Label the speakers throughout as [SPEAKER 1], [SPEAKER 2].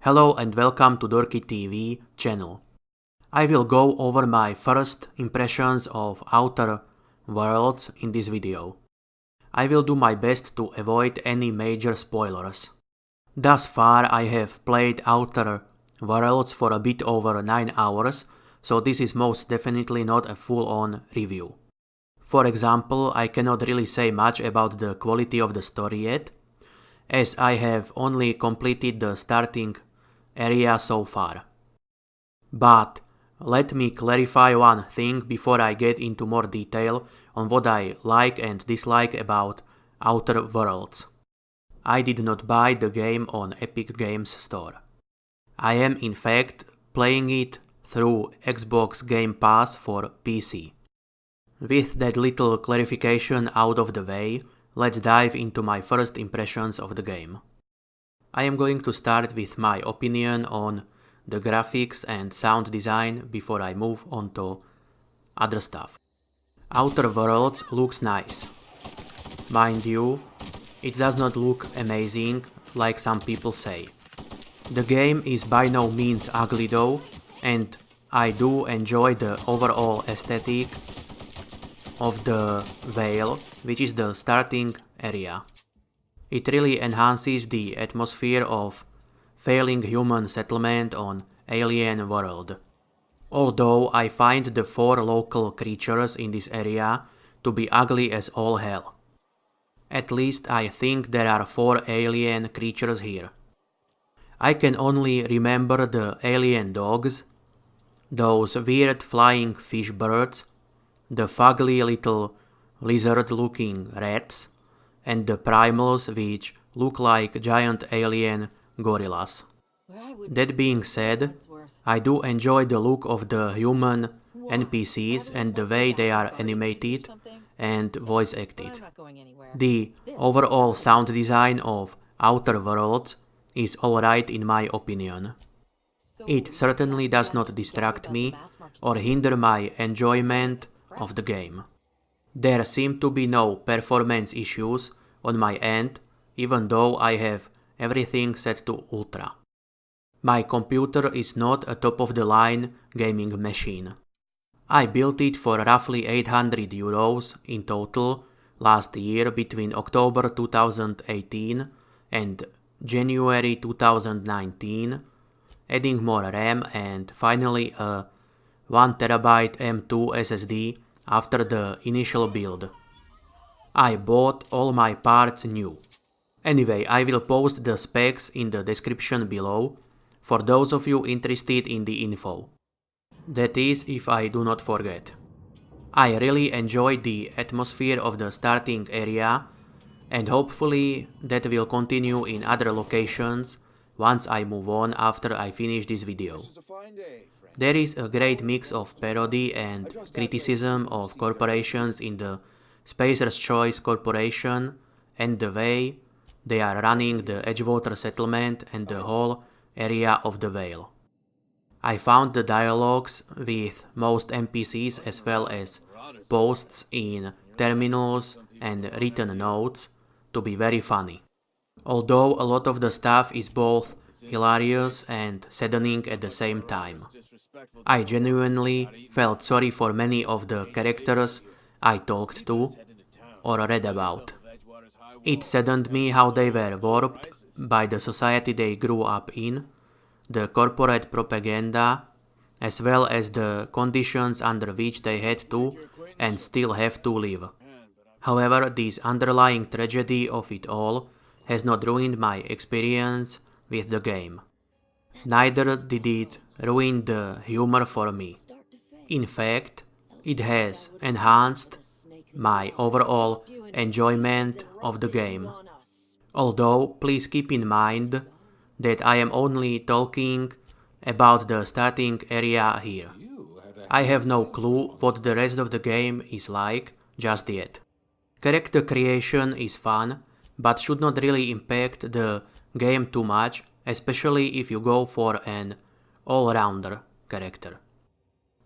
[SPEAKER 1] Hello and welcome to Dorki TV channel. I will go over my first impressions of Outer Worlds in this video. I will do my best to avoid any major spoilers. Thus far I have played Outer Worlds for a bit over 9 hours, so this is most definitely not a full-on review. For example, I cannot really say much about the quality of the story yet, as I have only completed the starting area so far. But let me clarify one thing before I get into more detail on what I like and dislike about Outer Worlds. I did not buy the game on Epic Games Store. I am in fact playing it through Xbox Game Pass for PC. With that little clarification out of the way, let's dive into my first impressions of the game. I am going to start with my opinion on the graphics and sound design before I move on to other stuff. Outer Worlds looks nice. Mind you, it does not look amazing like some people say. The game is by no means ugly though, and I do enjoy the overall aesthetic of the Vale, which is the starting area. It really enhances the atmosphere of failing human settlement on alien world. Although I find the 4 local creatures in this area to be ugly as all hell. At least I think there are 4 alien creatures here. I can only remember the alien dogs, those weird flying fish birds, the fugly little lizard-looking rats, and the primals which look like giant alien gorillas. That being said, I do enjoy the look of the human NPCs and the way they are animated and voice acted. The overall sound design of Outer Worlds is alright in my opinion. It certainly does not distract me or hinder my enjoyment of the game. There seem to be no performance issues on my end, even though I have everything set to Ultra. My computer is not a top-of-the-line gaming machine. I built it for roughly 800 euros in total last year between October 2018 and January 2019, adding more RAM and finally a 1TB M2 SSD after the initial build. I bought all my parts new. Anyway, I will post the specs in the description below for those of you interested in the info. That is, if I do not forget. I really enjoyed the atmosphere of the starting area, and hopefully that will continue in other locations once I move on after I finish this video. There is a great mix of parody and criticism of corporations in the Spacer's Choice Corporation and the way they are running the Edgewater settlement and the whole area of the Vale. I found the dialogues with most NPCs as well as posts in terminals and written notes to be very funny. Although a lot of the stuff is both hilarious and saddening at the same time. I genuinely felt sorry for many of the characters I talked to or read about. It saddened me how they were warped by the society they grew up in, the corporate propaganda, as well as the conditions under which they had to and still have to live. However, this underlying tragedy of it all has not ruined my experience with the game. Neither did it ruin the humor for me. In fact, it has enhanced my overall enjoyment of the game. Although, please keep in mind that I am only talking about the starting area here. I have no clue what the rest of the game is like just yet. Character creation is fun, but should not really impact the game too much, especially if you go for an all-rounder character.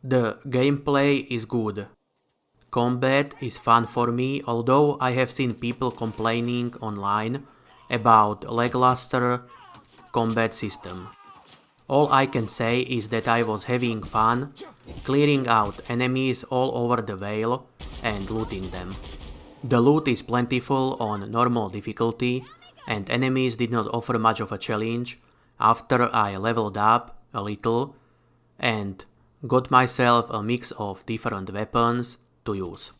[SPEAKER 1] The gameplay is good. Combat is fun for me, although I have seen people complaining online about lackluster combat system. All I can say is that I was having fun, clearing out enemies all over the Vale and looting them. The loot is plentiful on normal difficulty, and enemies did not offer much of a challenge after I leveled up a little and got myself a mix of different weapons to use.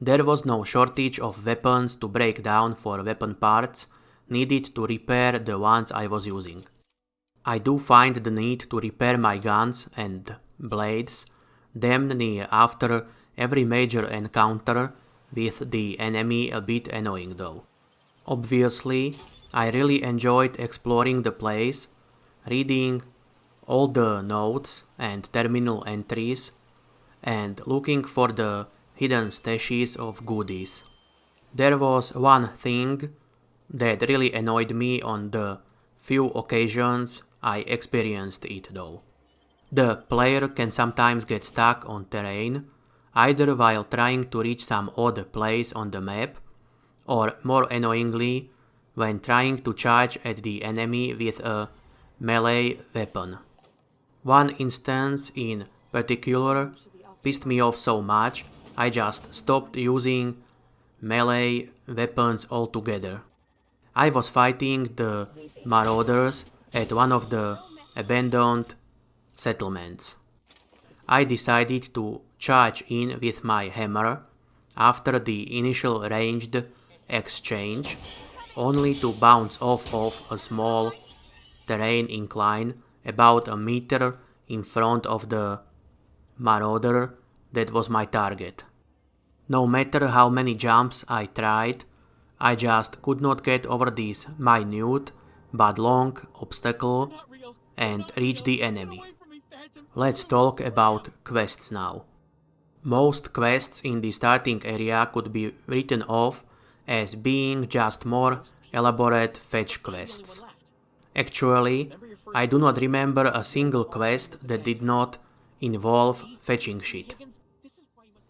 [SPEAKER 1] There was no shortage of weapons to break down for weapon parts needed to repair the ones I was using. I do find the need to repair my guns and blades damn near after every major encounter with the enemy a bit annoying though. Obviously, I really enjoyed exploring the place, reading all the notes and terminal entries, and looking for the hidden stashes of goodies. There was one thing that really annoyed me on the few occasions I experienced it though. The player can sometimes get stuck on terrain, either while trying to reach some odd place on the map, or more annoyingly, when trying to charge at the enemy with a melee weapon. One instance in particular pissed me off so much, I just stopped using melee weapons altogether. I was fighting the marauders at one of the abandoned settlements. I decided to charge in with my hammer after the initial ranged exchange, only to bounce off of a small terrain incline about a meter in front of the marauder that was my target. No matter how many jumps I tried, I just could not get over this minute but long obstacle and reach the enemy. Let's talk about quests now. Most quests in the starting area could be written off as being just more elaborate fetch quests. Actually, I do not remember a single quest that did not involve fetching shit.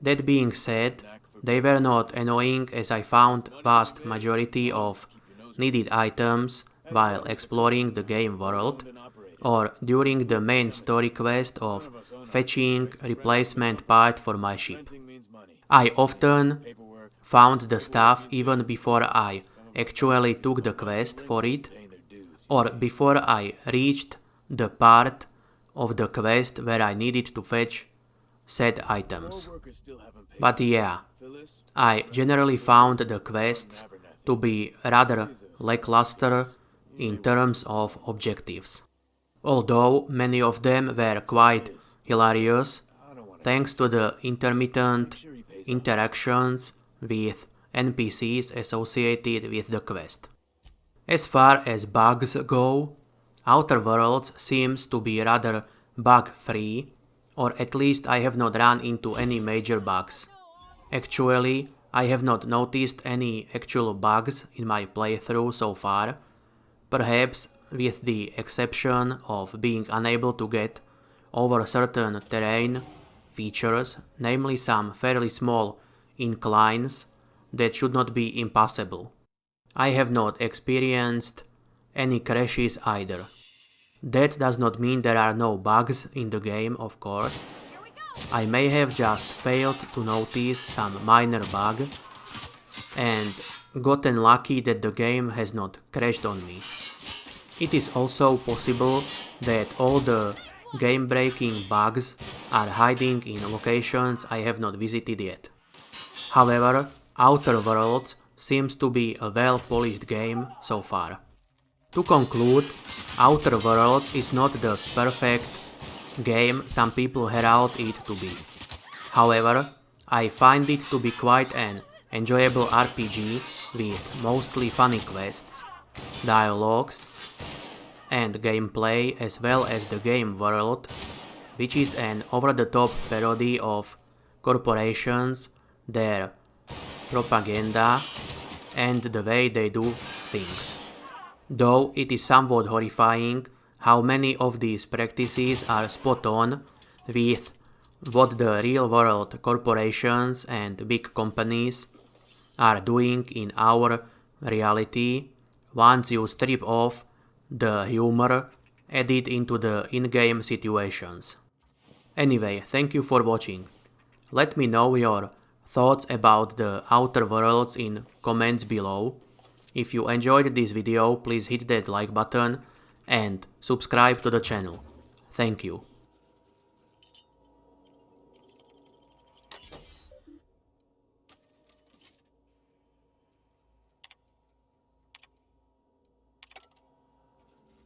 [SPEAKER 1] That being said, they were not annoying as I found vast majority of needed items while exploring the game world, or during the main story quest of fetching replacement part for my ship. I often found the stuff even before I actually took the quest for it, or before I reached the part of the quest where I needed to fetch said items. But yeah, I generally found the quests to be rather lackluster in terms of objectives. Although many of them were quite hilarious, thanks to the intermittent interactions with NPCs associated with the quest. As far as bugs go, Outer Worlds seems to be rather bug-free, or at least I have not run into any major bugs. Actually, I have not noticed any actual bugs in my playthrough so far, perhaps with the exception of being unable to get over certain terrain features, namely some fairly small inclines that should not be impassable. I have not experienced any crashes either. That does not mean there are no bugs in the game, of course. I may have just failed to notice some minor bug and gotten lucky that the game has not crashed on me. It is also possible that all the game-breaking bugs are hiding in locations I have not visited yet. However, Outer Worlds seems to be a well-polished game so far. To conclude, Outer Worlds is not the perfect game some people herald it to be. However, I find it to be quite an enjoyable RPG with mostly funny quests, dialogues, and gameplay, as well as the game world, which is an over-the-top parody of corporations, their propaganda, and the way they do things. Though it is somewhat horrifying how many of these practices are spot on with what the real-world corporations and big companies are doing in our reality once you strip off the humor added into the in-game situations. Anyway, thank you for watching. Let me know your thoughts about the Outer Worlds in comments below. If you enjoyed this video, please hit that like button and subscribe to the channel. Thank you.